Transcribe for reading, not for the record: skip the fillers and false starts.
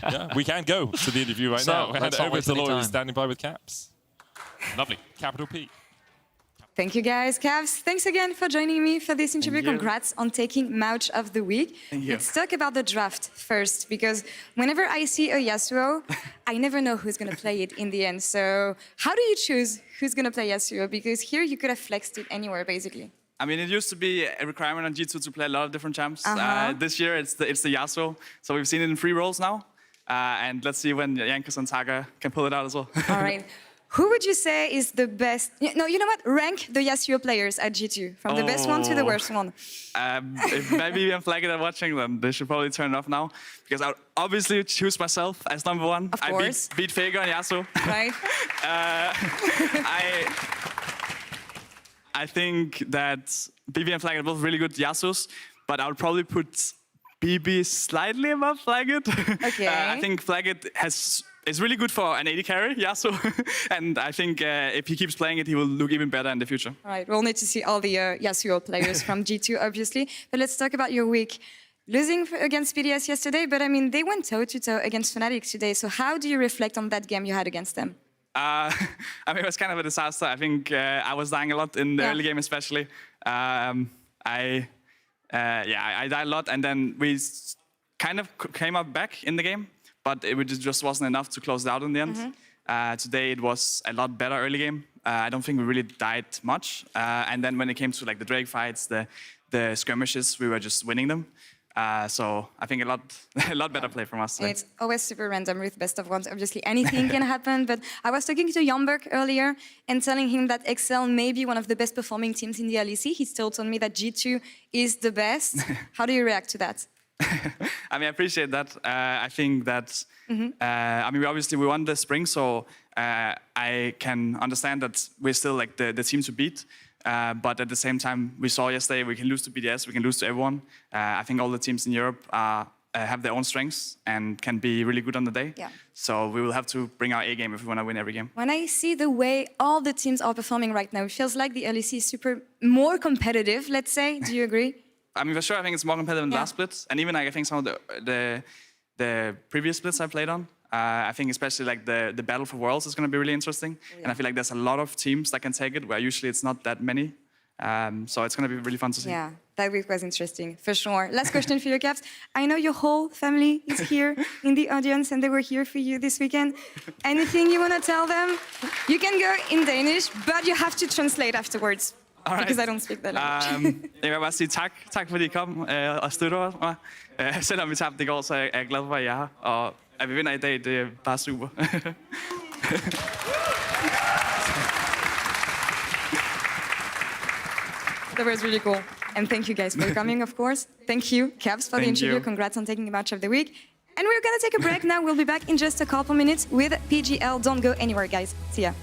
Yeah, we can go to the interview right now. Hand let's it not over waste to any Laura, who's time. standing by with caps. Lovely. Capital P. Thank you, guys. Cavs, thanks again for joining me for this interview. Thank you. Congrats on taking Match of the Week. Thank you. Let's talk about the draft first, because whenever I see a Yasuo, I never know who's going to play it in the end. So how do you choose who's going to play Yasuo? Because here you could have flexed it anywhere, basically. I mean, it used to be a requirement on G2 to play a lot of different champs. This year, it's the Yasuo. So we've seen it in 3 roles now. And let's see when Yankees and Saga can pull it out as well. All right. Who would you say is the best? No, you know what? Rank the Yasuo players at G2, from the best one to the worst one. If maybe I'm flagging and watching them, they should probably turn it off now. Because I would obviously choose myself as number 1. Of course. I beat Faker and Yasuo. Right? I think that BB and Flagged are both really good Yasuos, but I would probably put BB slightly above Flagged. Okay. I think Flagged is really good for an AD carry, Yasuo. And I think if he keeps playing it, he will look even better in the future. All right, we'll need to see all the Yasuo players from G2, obviously. But let's talk about your week. Losing against PDS yesterday, but I mean, they went toe-to-toe against Fnatic today. So how do you reflect on that game you had against them? I mean, it was kind of a disaster. I think I was dying a lot in the early game, especially. I died a lot, and then we kind of came up back in the game, but it just wasn't enough to close it out in the end. Today it was a lot better early game. I don't think we really died much. And then when it came to like the Drake fights, the skirmishes, we were just winning them. So I think a lot better play from us today. It's always super random with best of ones. Obviously, anything can happen. But I was talking to Jamberg earlier and telling him that Excel may be one of the best performing teams in the LEC. He still told me that G2 is the best. How do you react to that? I mean, I appreciate that. I think that, I mean, we won the spring, so I can understand that we're still like the team to beat. But at the same time, we saw yesterday we can lose to BDS, we can lose to everyone. I think all the teams in Europe have their own strengths and can be really good on the day. Yeah. So we will have to bring our A game if we want to win every game. When I see the way all the teams are performing right now, it feels like the LEC is more competitive, let's say. Do you agree? I mean, for sure, I think it's more competitive than the last split. And even like, I think some of the previous splits I played on, I think especially like the Battle for Worlds is going to be really interesting. And I feel like there's a lot of teams that can take it, where usually it's not that many. So it's going to be really fun to see. Yeah, that week was interesting, for sure. Last question for you, Caps. I know your whole family is here in the audience and they were here for you this weekend. Anything you want to tell them? You can go in Danish, but you have to translate afterwards. Alright. Because I don't speak that language. Jeg vil bare sige tak fordi I kom og støtter mig. Selvom vi tabte i går, så er jeg glad for, at I er her. Og at vi vinder i dag, det er bare super. That was really cool. And thank you guys for coming, of course. Thank you, Caps, for the interview. You. Congrats on taking the match of the week. And we're going to take a break now. We'll be back in just a couple minutes with PGL. Don't go anywhere, guys. See ya.